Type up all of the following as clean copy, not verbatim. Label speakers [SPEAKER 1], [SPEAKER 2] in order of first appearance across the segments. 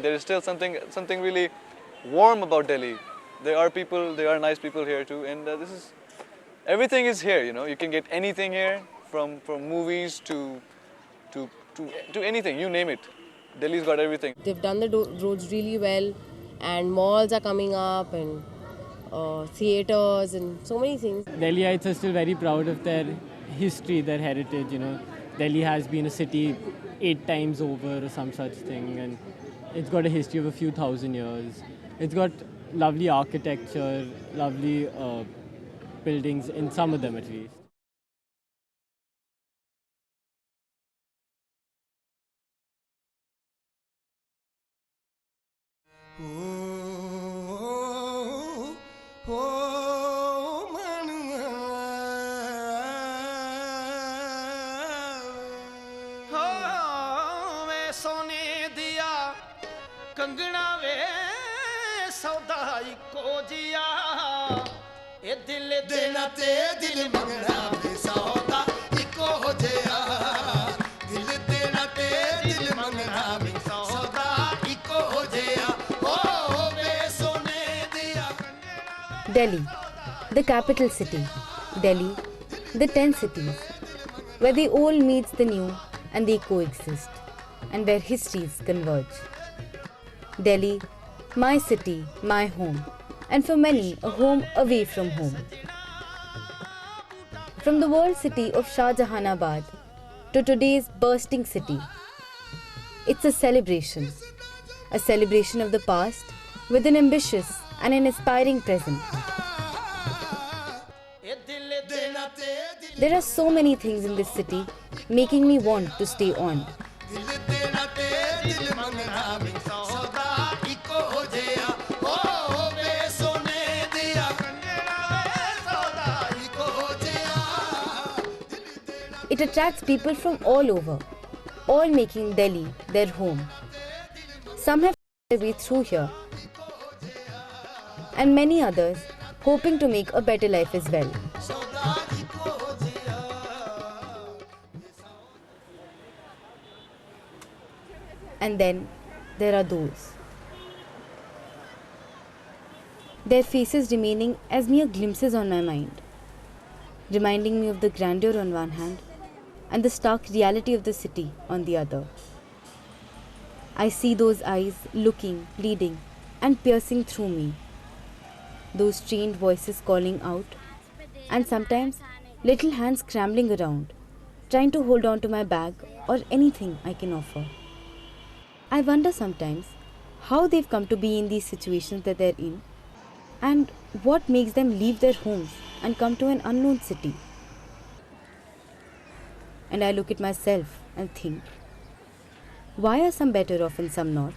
[SPEAKER 1] There is still something really warm about Delhi. There are people, there are nice people here too, and everything is here. You know, you can get anything here, from movies to to anything. You name it. Delhi's got everything.
[SPEAKER 2] They've done the roads really well, and malls are coming up, and theaters, and so many things.
[SPEAKER 3] Delhiites are still very proud of their history, their heritage. Delhi has been a city 8 times over or some such thing, and it's got a history of a few thousand years. It's got lovely architecture, lovely buildings, in some of them at least.
[SPEAKER 4] सोने दिया कंगना वे सौदा eco जिया ए दिल देना ते दिल मंगना वे सौदा eco जिया दिल देना ते दिल मंगना वे सौदा इको जिया ओ वे सोने दिया
[SPEAKER 5] Delhi, the capital city. Delhi, the 10 cities, where the old meets the new and they coexist, and where histories converge. Delhi, my city, my home, and for many, a home away from home. From the world city of Shah Jahanabad to today's bursting city, it's a celebration of the past with an ambitious and an aspiring present. There are so many things in this city making me want to stay on. It attracts people from all over, all making Delhi their home. Some have found their way through here, and many others hoping to make a better life as well. And then there are those. Their faces remaining as mere glimpses on my mind, reminding me of the grandeur on one hand and the stark reality of the city on the other. I see those eyes looking, pleading, and piercing through me. Those trained voices calling out, and sometimes little hands scrambling around, trying to hold on to my bag or anything I can offer. I wonder sometimes how they've come to be in these situations that they're in, and what makes them leave their homes and come to an unknown city. And I look at myself and think, why are some better off and some not?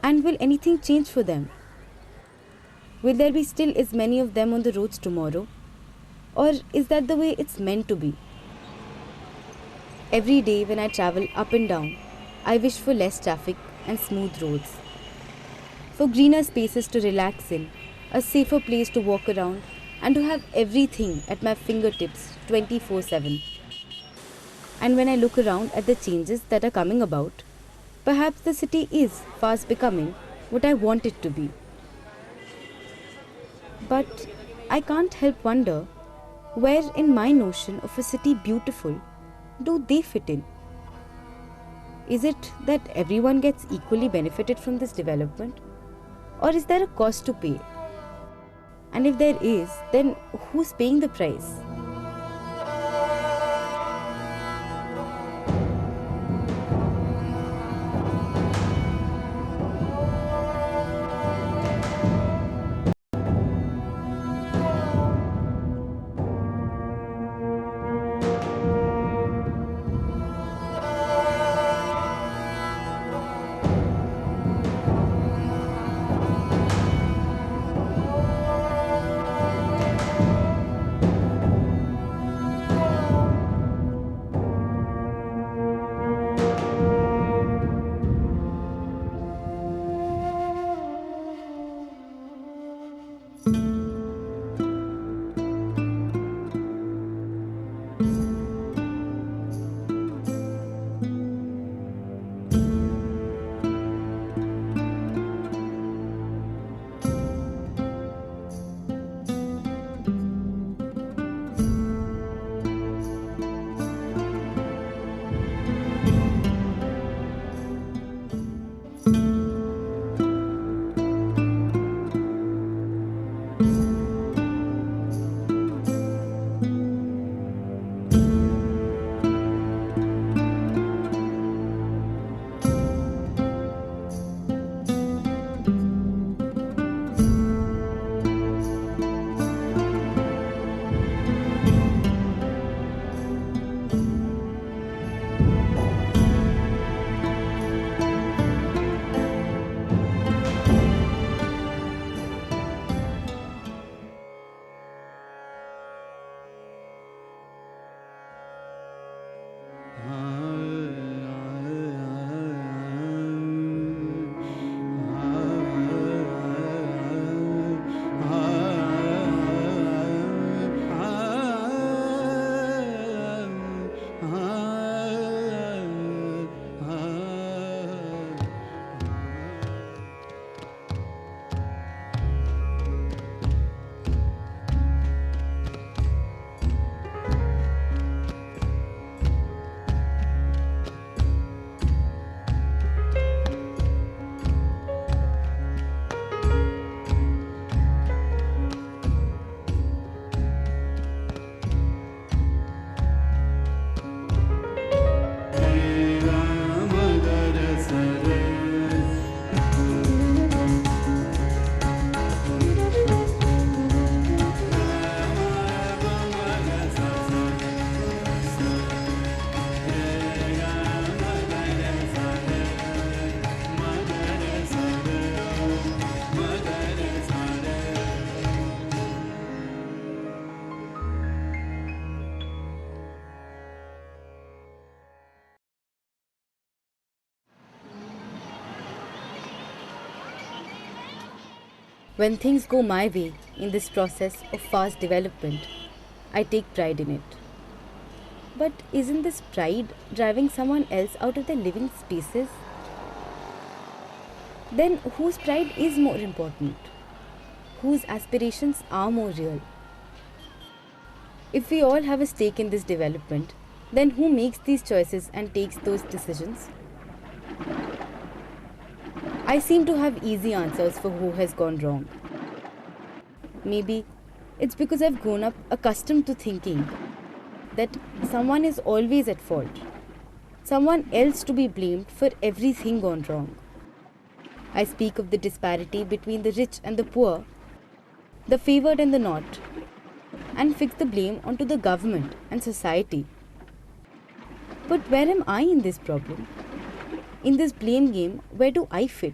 [SPEAKER 5] And will anything change for them? Will there be still as many of them on the roads tomorrow? Or is that the way it's meant to be? Every day when I travel up and down, I wish for less traffic and smooth roads, for greener spaces to relax in, a safer place to walk around, and to have everything at my fingertips 24/7. And when I look around at the changes that are coming about, perhaps the city is fast becoming what I want it to be. But I can't help wonder, where in my notion of a city beautiful do they fit in? Is it that everyone gets equally benefited from this development? Or is there a cost to pay? And if there is, then who's paying the price? When things go my way in this process of fast development, I take pride in it. But isn't this pride driving someone else out of their living spaces? Then whose pride is more important? Whose aspirations are more real? If we all have a stake in this development, then who makes these choices and takes those decisions? I seem to have easy answers for who has gone wrong. Maybe it's because I've grown up accustomed to thinking that someone is always at fault, someone else to be blamed for everything gone wrong. I speak of the disparity between the rich and the poor, the favored and the not, and fix the blame onto the government and society. But where am I in this problem? In this blame game, where do I fit?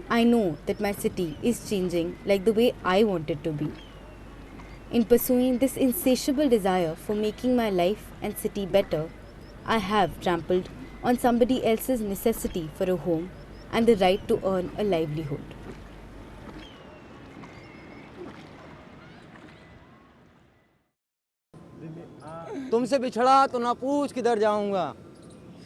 [SPEAKER 5] I know that my city is changing like the way I want it to be. In pursuing this insatiable desire for making my life and city better, I have trampled on somebody else's necessity for a home and the right to earn a livelihood.
[SPEAKER 6] तुमसे बिछड़ा तो ना पूछ किधर जाऊंगा,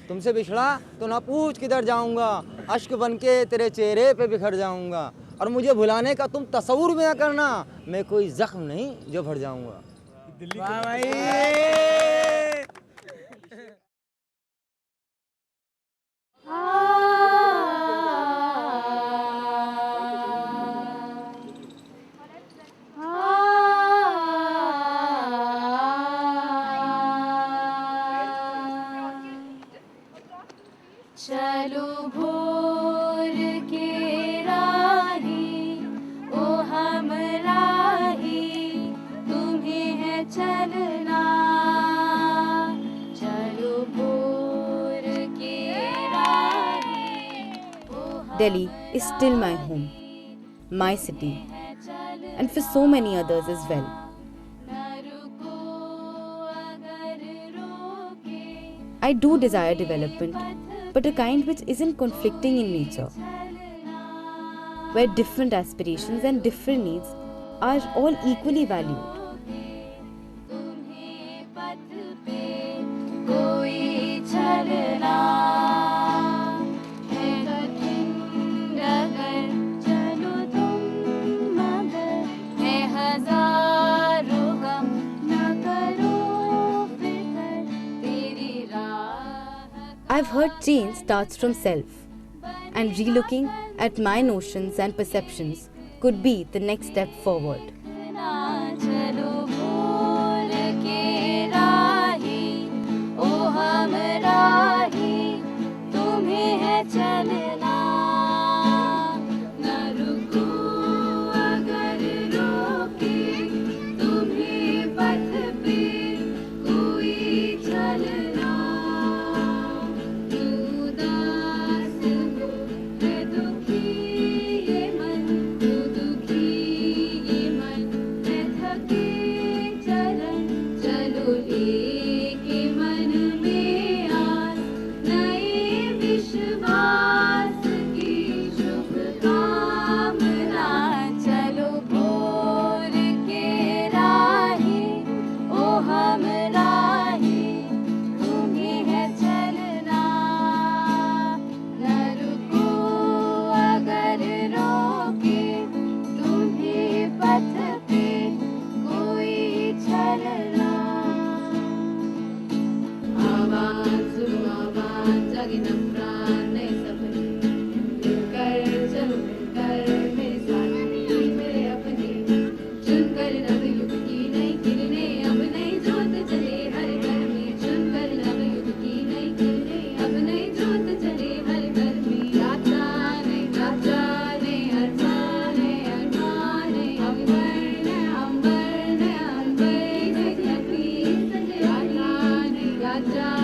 [SPEAKER 6] तुमसे बिछड़ा तो ना पूछ किधर जाऊंगा, अश्क बनके तेरे चेहरे पे बिखर जाऊंगा, और मुझे भुलाने का तुम तसव्वुर भी ना करना, मैं कोई जख्म नहीं जो भर जाऊंगा। वाह भाई।
[SPEAKER 7] चलो भोर के राही, ओ हम राही, तुम्हें है चलना। चलो भोर के राही,
[SPEAKER 5] Delhi is still my home, my city, and for so many others as well. I do desire development, but a kind which isn't conflicting in nature, where different aspirations and different needs are all equally valued.
[SPEAKER 7] कोई चलना है कठिन अगर चलो तुम, मगर है हजारों गम, न करो फिकर तेरी राह।
[SPEAKER 5] I've heard change starts from self, and relooking at my notions and perceptions could be the next step forward.
[SPEAKER 7] चलो भोर के राही, ओ हम राही, तुम्हें है चलना। न रुको अगर रोके तुम्हें पथ पे कोई चलना। उदास हो है दुखी ये मन, तो दुखी ये मन जागे न प्राण नए सपने मिलकर चलो मिलकर मेरे साथी मेरे अपने चुनकर नव युग की नई किरणें अब नई जोत चले हर घर में चुनकर नव युग की नई किरणें अब नई जोत चले हर घर में यात्रा नए अरमान नए अरमान अंबर नए अंबर नए अंबर नई यात्रा